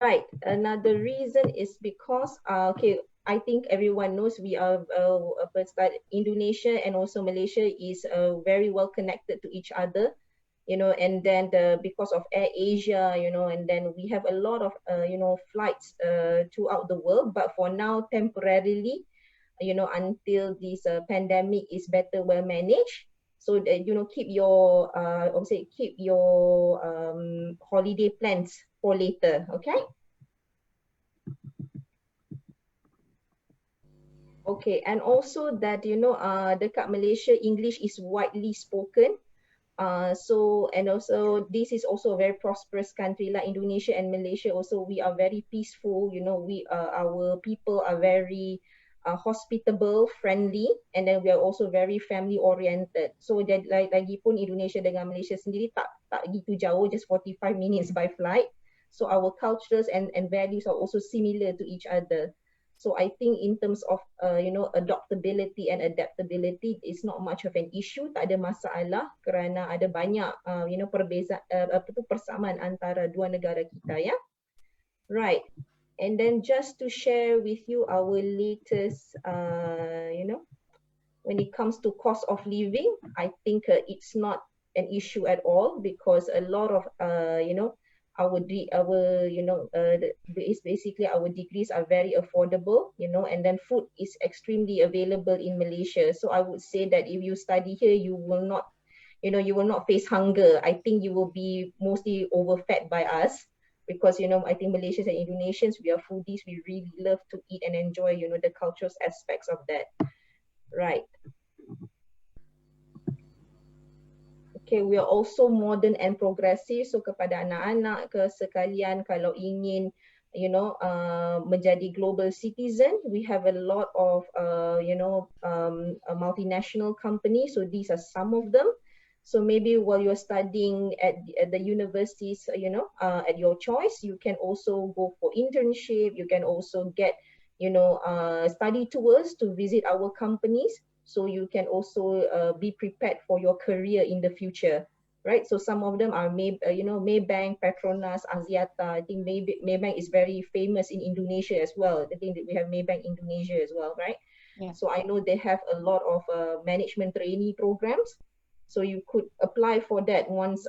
Right. Another reason is because okay, I think everyone knows we are Indonesia and also Malaysia is very well connected to each other, and then because of Air Asia, and then we have a lot of flights throughout the world. But for now, temporarily, until this pandemic is better well managed. So that, keep your obviously keep your holiday plans for later. Okay. Okay, and also that dekat Malaysia English is widely spoken. So and also this is also a very prosperous country like Indonesia and Malaysia. Also, we are very peaceful. We our people are very hospitable, friendly, and then we are also very family oriented. So lagi pun Indonesia dengan Malaysia sendiri tak gitu jauh, just 45 minutes by flight. So our cultures and values are also similar to each other. So I think in terms of adaptability and adaptability is not much of an issue, tak ada masalah kerana ada banyak perbezaan persamaan antara dua negara kita ya. Right. And then just to share with you our latest when it comes to cost of living, I think it's not an issue at all because a lot of is basically our degrees are very affordable, and then food is extremely available in Malaysia. So I would say that if you study here, you will not face hunger. I think you will be mostly overfed by us because I think Malaysians and Indonesians, we are foodies. We really love to eat and enjoy the cultural aspects of that. Right. Okay, we are also modern and progressive. So kepada anak-anak ke sekalian, kalau ingin menjadi global citizen, we have a lot of a multinational company. So these are some of them. So maybe while you're studying at the universities, at your choice, you can also go for internship. You can also get study tours to visit our companies. So you can also be prepared for your career in the future, right? So some of them are Maybank, Petronas, Axiata. I think Maybank is very famous in Indonesia as well. I think that we have Maybank Indonesia as well, right? Yeah. So I know they have a lot of management trainee programs. So you could apply for that once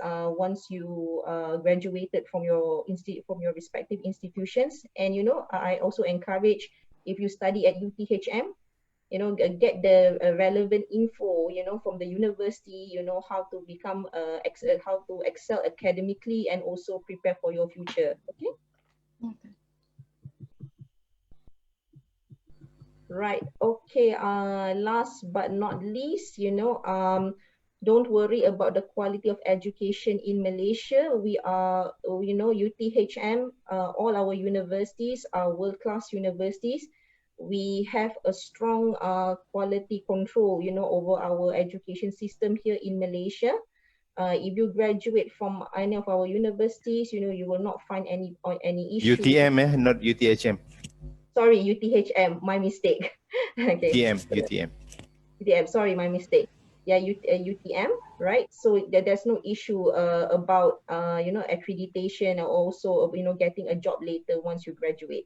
you graduated from your respective institutions. And I also encourage, if you study at UTHM, get the relevant info, from the university, how to become, how to excel academically and also prepare for your future. Okay. Okay. Right. Okay. Last but not least, don't worry about the quality of education in Malaysia. We are, UTHM, all our universities are world-class universities. We have a strong quality control, over our education system here in Malaysia. If you graduate from any of our universities, you will not find any issue. UTM, not UTHM. Sorry, UTHM, my mistake. Okay. UTM, sorry, my mistake. Yeah, UTM, right? So there's no issue about accreditation and also getting a job later once you graduate,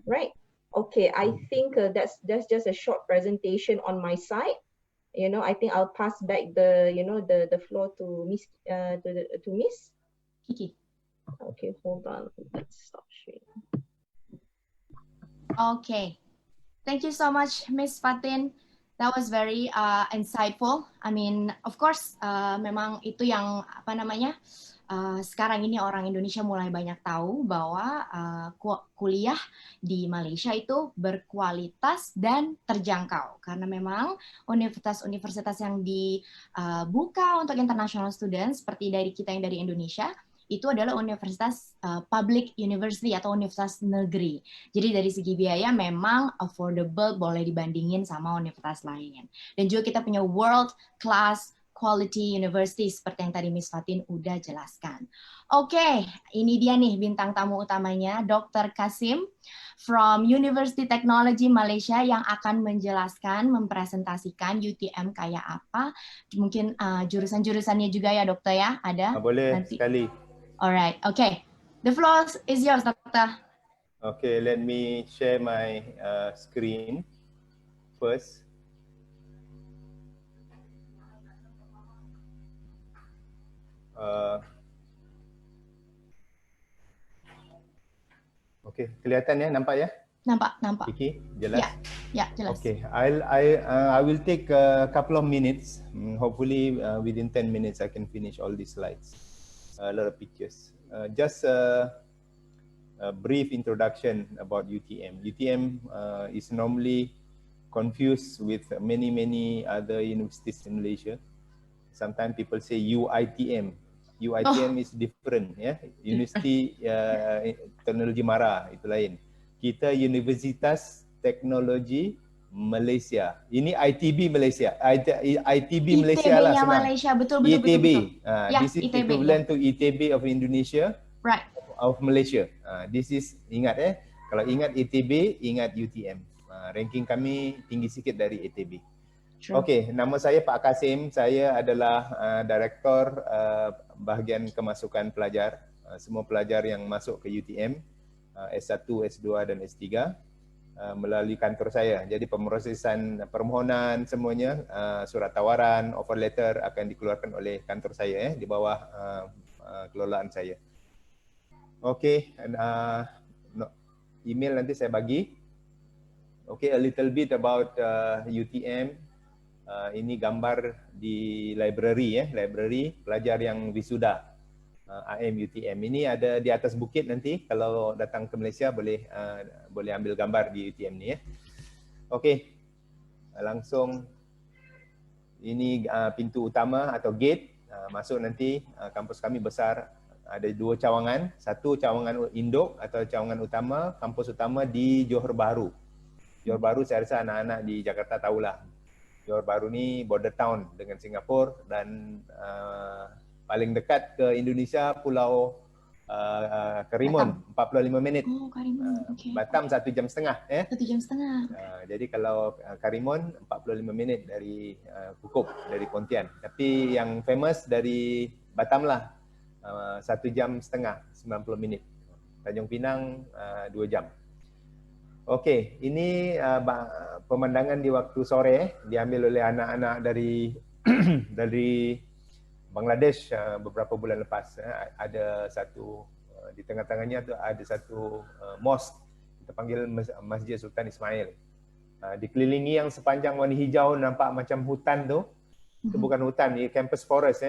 right? Okay, I think that's just a short presentation on my side. I think I'll pass back the floor to Miss to Miss Kiki. Okay, hold on. Let's stop sharing. Okay, thank you so much, Miss Fatin. That was very insightful. I mean, of course, memang itu yang sekarang ini orang Indonesia mulai banyak tahu bahwa kuliah di Malaysia itu berkualitas dan terjangkau karena memang universitas-universitas yang dibuka untuk international students seperti dari kita yang dari Indonesia itu adalah universitas public university atau universitas negeri. Jadi dari segi biaya memang affordable, boleh dibandingin sama universitas lain. Dan juga kita punya world class quality university seperti yang tadi Miss Fatin udah jelaskan. Oke, ini dia nih bintang tamu utamanya, Dr. Kasim from University Technology Malaysia yang akan menjelaskan, mempresentasikan UTM kayak apa. Mungkin jurusan-jurusannya juga ya dokter ya, ada? Boleh nanti. sekali. Alright, okay. The floor is yours, Doctor. Okay, let me share my screen first. Okay, kelihatan ya, nampak ya? Nampak. Kiki, jelas? Ya, jelas. Okay, I will take a couple of minutes. Hopefully within 10 minutes I can finish all these slides. A lot of pictures. Just a brief introduction about UTM. UTM is normally confused with many other universities in Malaysia. Sometimes people say UITM. UITM is different, ya. University Teknologi Mara itu lain. Kita Universitas Teknologi Malaysia. Ini ITB Malaysia. ITB Malaysia lah senang. Malaysia, betul. ITB. Ya, This is ITB, equivalent to ITB of Indonesia. Right. Of Malaysia. This is, ingat kalau ingat ITB, ingat UTM. Ranking kami tinggi sikit dari ITB. Okey, nama saya Pak Kasim. Saya adalah Direktor bahagian kemasukan pelajar. Semua pelajar yang masuk ke UTM, S1, S2 dan S3 melalui kantor saya. Jadi pemrosesan permohonan semuanya, surat tawaran, offer letter akan dikeluarkan oleh kantor saya di bawah kelolaan saya. Okey, email nanti saya bagi. Okay, a little bit about UTM. Ini gambar di library, library pelajar yang wisuda AM UTM. Ini ada di atas bukit nanti. Kalau datang ke Malaysia boleh ambil gambar di UTM ni ya. Okey, langsung ini pintu utama atau gate. Masuk nanti. Kampus kami besar. Ada 2 cawangan. Satu cawangan induk atau cawangan utama. Kampus utama di Johor Bahru. Johor Bahru saya rasa anak-anak di Jakarta tahulah. Johor Bahru ni border town dengan Singapura dan paling dekat ke Indonesia Pulau Karimun, 45 minit. Oh, Karimun. Okay. Batam 1 jam setengah. 1 jam setengah. Jadi kalau Karimun 45 minit dari Kukup, dari Pontian. Tapi yang famous dari Batam lah 1 jam setengah, 90 minit. Tanjung Pinang 2 jam. Okey, ini pemandangan di waktu sore diambil oleh anak-anak dari dari Bangladesh beberapa bulan lepas. Ada satu di tengah-tengahnya tu ada satu mosque, kita panggil Masjid Sultan Ismail. Dikelilingi yang sepanjang warna hijau nampak macam hutan tu. Itu bukan hutan, ini campus forest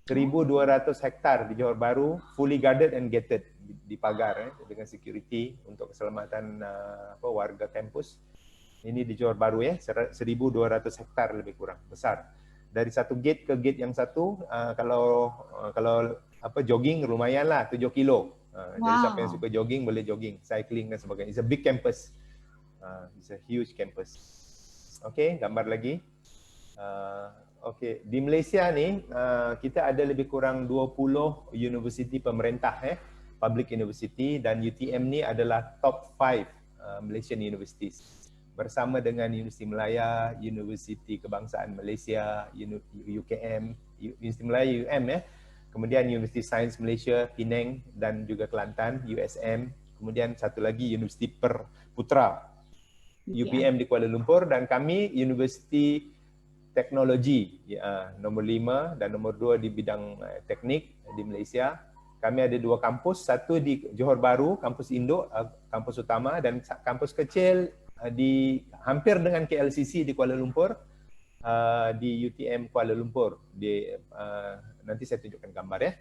1,200 hektar di Johor Bahru, fully guarded and gated, dipagar dengan security untuk keselamatan warga kampus. Ini di Johor Bahru 1,200 hektar lebih kurang, besar. Dari satu gate ke gate yang satu, kalau jogging lumayanlah 7 kilo. Jadi siapa yang suka jogging boleh jogging, cycling dan sebagainya. It's a big campus. It's a huge campus. Okay, gambar lagi. Okey, di Malaysia ni kita ada lebih kurang 20 universiti pemerintah public university, dan UTM ni adalah top 5 Malaysian universities bersama dengan Universiti Melaya, Universiti Kebangsaan Malaysia, UKM, Universiti Melaya UM kemudian Universiti Sains Malaysia Penang dan juga Kelantan USM, kemudian satu lagi Universiti Putra UPM di Kuala Lumpur, dan kami Universiti Teknologi nombor 5 dan nombor 2 di bidang teknik di Malaysia. Kami ada 2 kampus, satu di Johor Bahru, kampus induk, kampus utama, dan kampus kecil di hampir dengan KLCC di Kuala Lumpur, di UTM Kuala Lumpur. Nanti saya tunjukkan gambar ya.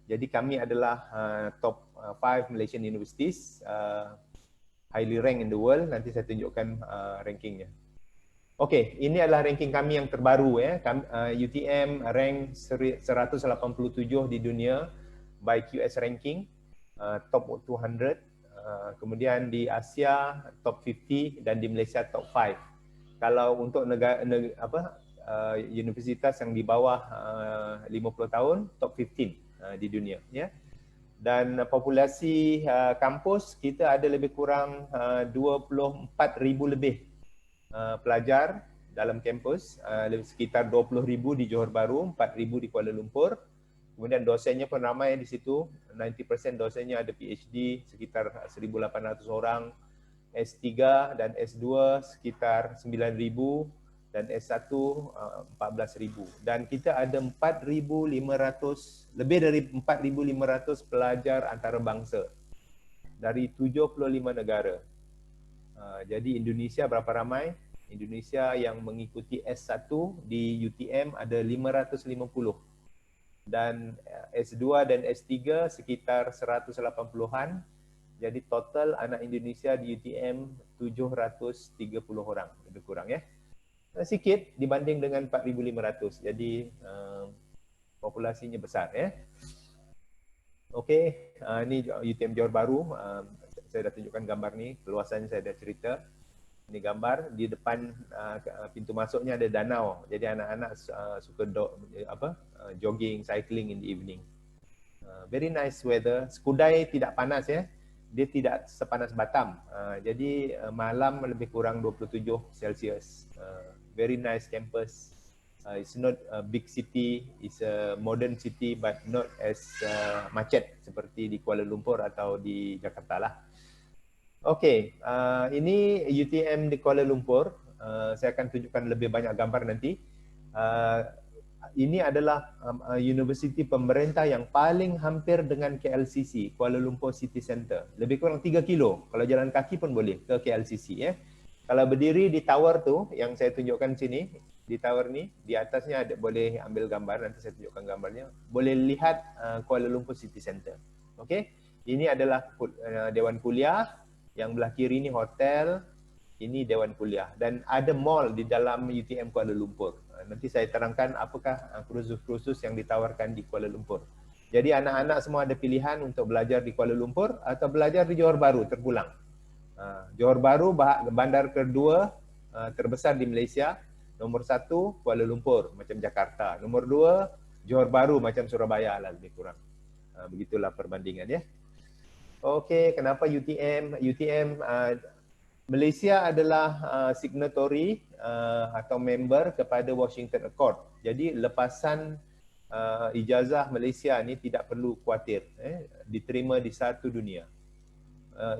Jadi kami adalah top 5 Malaysian universities, highly ranked in the world. Nanti saya tunjukkan rankingnya. Okey, ini adalah ranking kami yang terbaru UTM rank 187 di dunia by QS ranking, top 200. Kemudian di Asia top 50 dan di Malaysia top 5. Kalau untuk universitas yang di bawah 50 tahun top 15 di dunia ya. Dan populasi kampus kita ada lebih kurang 24,000 lebih pelajar dalam kampus, sekitar 20,000 di Johor Bahru, 4,000 di Kuala Lumpur, Kemudian dosennya pun ramai di situ, 90% dosennya ada PhD, sekitar 1.800 orang, S3 dan S2 sekitar 9.000 dan S1 14.000. Dan kita ada 4.500, lebih dari 4.500 pelajar antarabangsa dari 75 negara. Jadi Indonesia berapa ramai? Indonesia yang mengikuti S1 di UTM ada 550 dan S2 dan S3 sekitar 180-an. Jadi total anak Indonesia di UTM 730 orang, lebih kurang ya. Sikit dibanding dengan 4.500. Jadi populasinya besar ya. Okey, ini UTM Johor Bahru. Saya dah tunjukkan gambar ni, keluasannya saya dah cerita. Ini gambar di depan pintu masuknya ada danau. Jadi anak-anak suka jogging, cycling in the evening. Very nice weather. Skudai tidak panas ya. Dia tidak sepanas Batam. Jadi malam lebih kurang 27 Celsius. Very nice campus. It's not a big city, it's a modern city but not as macet seperti di Kuala Lumpur atau di Jakarta lah. Okey, ini UTM di Kuala Lumpur. Saya akan tunjukkan lebih banyak gambar nanti. Ini adalah universiti pemerintah yang paling hampir dengan KLCC, Kuala Lumpur City Centre. Lebih kurang 3 kilo. Kalau jalan kaki pun boleh ke KLCC ya. Kalau berdiri di tower tu yang saya tunjukkan sini, di tower ni, di atasnya ada, boleh ambil gambar, nanti saya tunjukkan gambarnya. Boleh lihat Kuala Lumpur City Centre. Okey. Ini adalah Dewan Kuliah. Yang belah kiri ni hotel, ini Dewan Kuliah. Dan ada mall di dalam UTM Kuala Lumpur. Nanti saya terangkan apakah kursus-kursus yang ditawarkan di Kuala Lumpur. Jadi anak-anak semua ada pilihan untuk belajar di Kuala Lumpur atau belajar di Johor Bahru terpulang. Johor Bahru bandar kedua terbesar di Malaysia. Nombor 1 Kuala Lumpur macam Jakarta. Nombor 2 Johor Bahru macam Surabaya lah lebih kurang. Begitulah perbandingan ya. Okey, kenapa UTM? UTM Malaysia adalah signatory atau member kepada Washington Accord. Jadi lepasan ijazah Malaysia ni tidak perlu khawatir, diterima di satu dunia.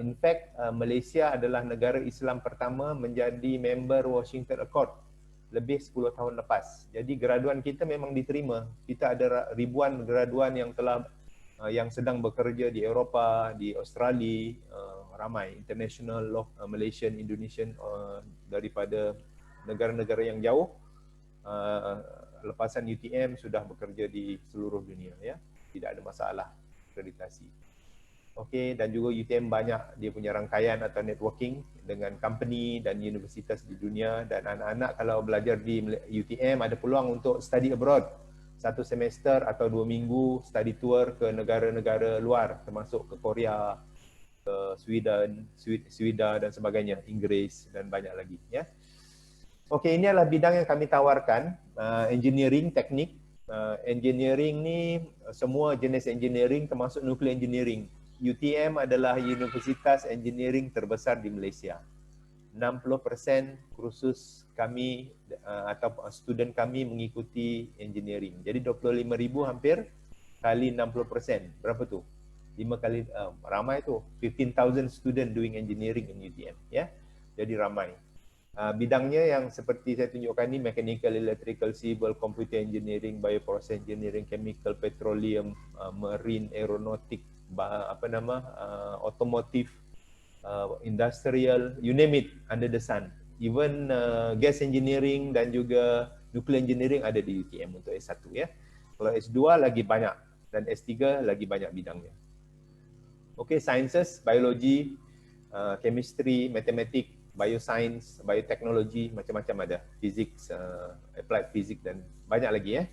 In fact, Malaysia adalah negara Islam pertama menjadi member Washington Accord lebih 10 tahun lepas. Jadi graduan kita memang diterima. Kita ada ribuan graduan yang telah yang sedang bekerja di Eropah, di Australia, ramai international, Malaysian, Indonesian, daripada negara-negara yang jauh. Lepasan UTM sudah bekerja di seluruh dunia ya. Tidak ada masalah akreditasi. Okey, dan juga UTM banyak dia punya rangkaian atau networking dengan company dan universitas di dunia, dan anak-anak kalau belajar di UTM ada peluang untuk study abroad. 1 semester atau 2 minggu study tour ke negara-negara luar, termasuk ke Korea, ke Sweden dan sebagainya, Inggeris dan banyak lagi ya. Okey, ini adalah bidang yang kami tawarkan, engineering, teknik. Engineering ni semua jenis engineering termasuk nuclear engineering. UTM adalah universitas engineering terbesar di Malaysia. 60% kursus kami atau student kami mengikuti engineering. Jadi 25,000 hampir kali 60%. Berapa tu? 5 kali ramai tu. 15,000 student doing engineering in UTM ya. Jadi ramai. Bidangnya yang seperti saya tunjukkan ni mechanical, electrical, civil, computer engineering, bioprocess engineering, chemical, petroleum, marine, aeronautic, automotive, industrial, you name it under the sun. Even gas engineering dan juga nuclear engineering ada di UTM untuk S1 ya. Kalau S2 lagi banyak dan S3 lagi banyak bidangnya. Okay, sciences, biology, chemistry, mathematics, bioscience, biotechnology, macam-macam ada. Physics, applied physics dan banyak lagi ya.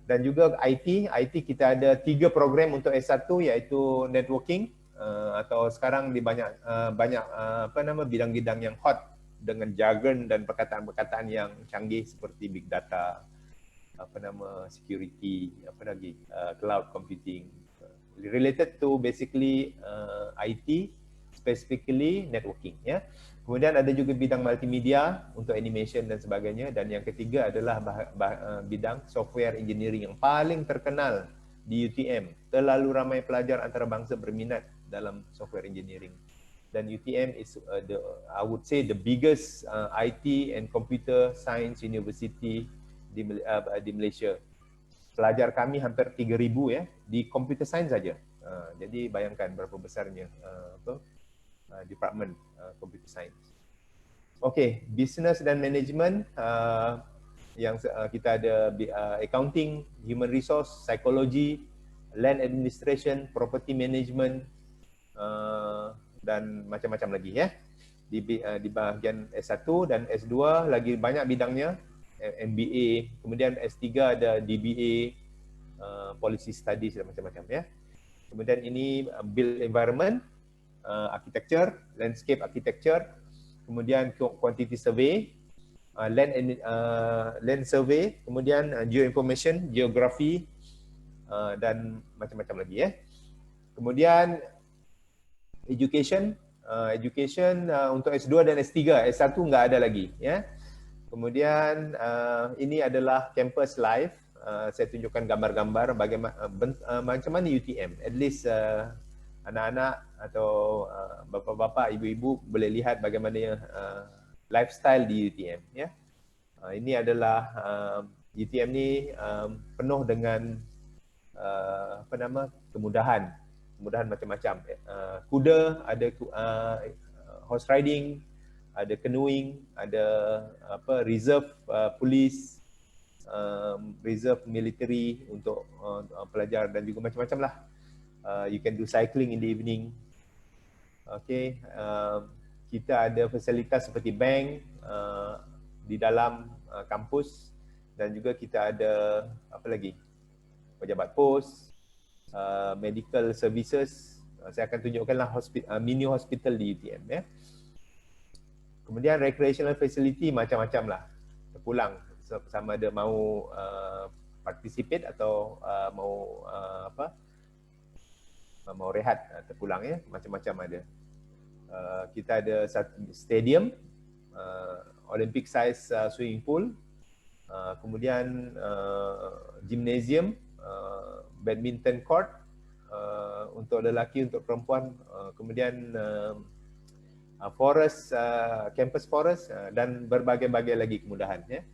Dan juga IT kita ada 3 program untuk S1 iaitu networking, atau sekarang di banyak bidang-bidang yang hot dengan jargon dan perkataan-perkataan yang canggih seperti big data, security, cloud computing, related to basically IT, specifically networking ya. Kemudian ada juga bidang multimedia untuk animation dan sebagainya, dan yang ketiga adalah bidang software engineering yang paling terkenal di UTM. Terlalu ramai pelajar antarabangsa berminat dalam software engineering. Dan UTM is I would say the biggest IT and computer science university di Malaysia. Pelajar kami hampir 3,000 ya di computer science saja. Jadi bayangkan berapa besarnya department computer science. Okey, business dan management yang kita ada accounting, human resource, psychology, land administration, property management, dan macam-macam lagi ya. Di bahagian S1 dan S2 lagi banyak bidangnya, MBA, kemudian S3 ada DBA, policy studies dan macam-macam ya. Kemudian ini build environment, architecture, landscape architecture, kemudian quantity survey, land survey, kemudian geoinformation, geography, dan macam-macam lagi ya. Kemudian education untuk S2 dan S3, S1 nggak ada lagi ya. Kemudian ini adalah campus live. Saya tunjukkan gambar-gambar bagaimana macam mana UTM. At least anak-anak atau bapa-bapa, ibu-ibu boleh lihat bagaimana lifestyle di UTM ya. Ini adalah UTM ni penuh dengan kemudahan macam-macam. Kuda, ada horse riding, ada canoeing, ada reserve police, reserve military untuk pelajar dan juga macam-macam lah. You can do cycling in the evening. Okay, kita ada fasilitas seperti bank di dalam kampus dan juga kita ada apa lagi? Pejabat pos, medical services. Saya akan tunjukkanlah mini hospital di UTM ya. Kemudian recreational facility macam-macam lah. Terpulang sama ada mau participate atau mau rehat, terpulang ya, macam-macam ada. Kita ada satu stadium, Olympic size swimming pool, kemudian gymnasium, badminton court untuk lelaki, untuk perempuan, kemudian forest, campus forest, dan berbagai-bagai lagi kemudahan ya.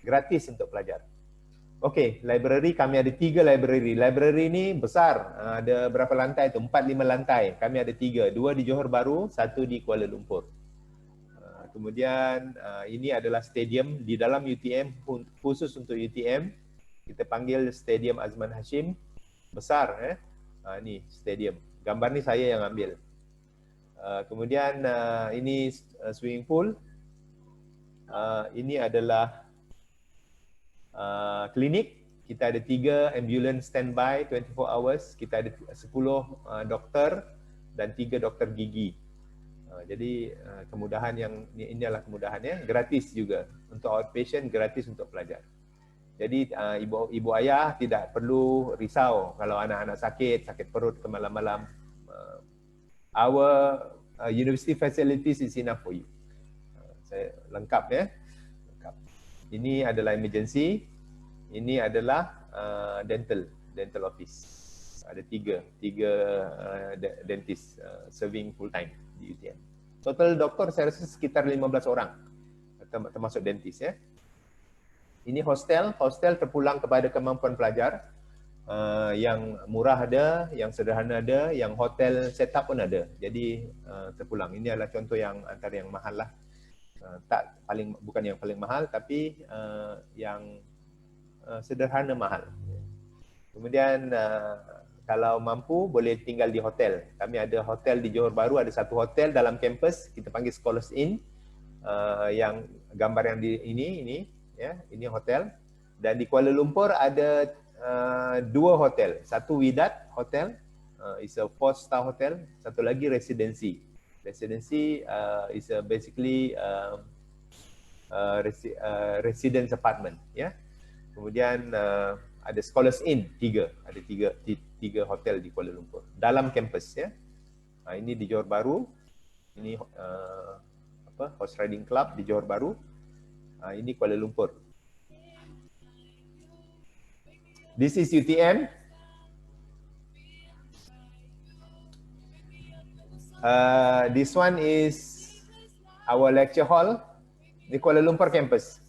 Gratis untuk pelajar. Okey, library kami ada 3 library. Library ni besar. Ada berapa lantai tu? 4-5 lantai. Kami ada 3, 2 di Johor Bahru, 1 di Kuala Lumpur. Kemudian ini adalah stadium di dalam UTM, khusus untuk UTM. Kita panggil Stadium Azman Hashim. Besar ni stadium. Gambar ni saya yang ambil. Kemudian ini swimming pool. Ini adalah klinik. Kita ada 3 ambulance standby 24 hours. Kita ada 10 doktor dan 3 doktor gigi. Jadi kemudahan yang ini adalah kemudahannya, gratis juga untuk outpatient, gratis untuk pelajar. Jadi ibu ayah tidak perlu risau kalau anak-anak sakit perut ke malam-malam. Our university facilities is enough for you. Saya lengkap ya. Lengkap. Ini adalah emergency. Ini adalah dental office. Ada 3 dentist serving full time di UTM. Total doktor saya rasa sekitar 15 orang termasuk dentist ya. Ini hostel terpulang kepada kemampuan pelajar. Yang murah ada, yang sederhana ada, yang hotel setup pun ada. Jadi terpulang. Ini adalah contoh yang antara yang mahal lah. Bukan yang paling mahal, tapi yang sederhana mahal. Kemudian kalau mampu boleh tinggal di hotel. Kami ada hotel di Johor Bahru, ada satu hotel dalam kampus, kita panggil Scholars Inn. Yang gambar yang di ini ya, ini hotel. Dan di Kuala Lumpur ada 2 hotel. Satu Widat Hotel, is a 4-star hotel. Satu lagi Residency. Residency is basically residence apartment ya. Kemudian ada Scholars Inn 3, ada 3 hotel di Kuala Lumpur dalam kampus ya. Ini di Johor Bahru. Ini horse riding club di Johor Bahru. Ini Kuala Lumpur. This is UTM. This one is our lecture hall di Kuala Lumpur campus.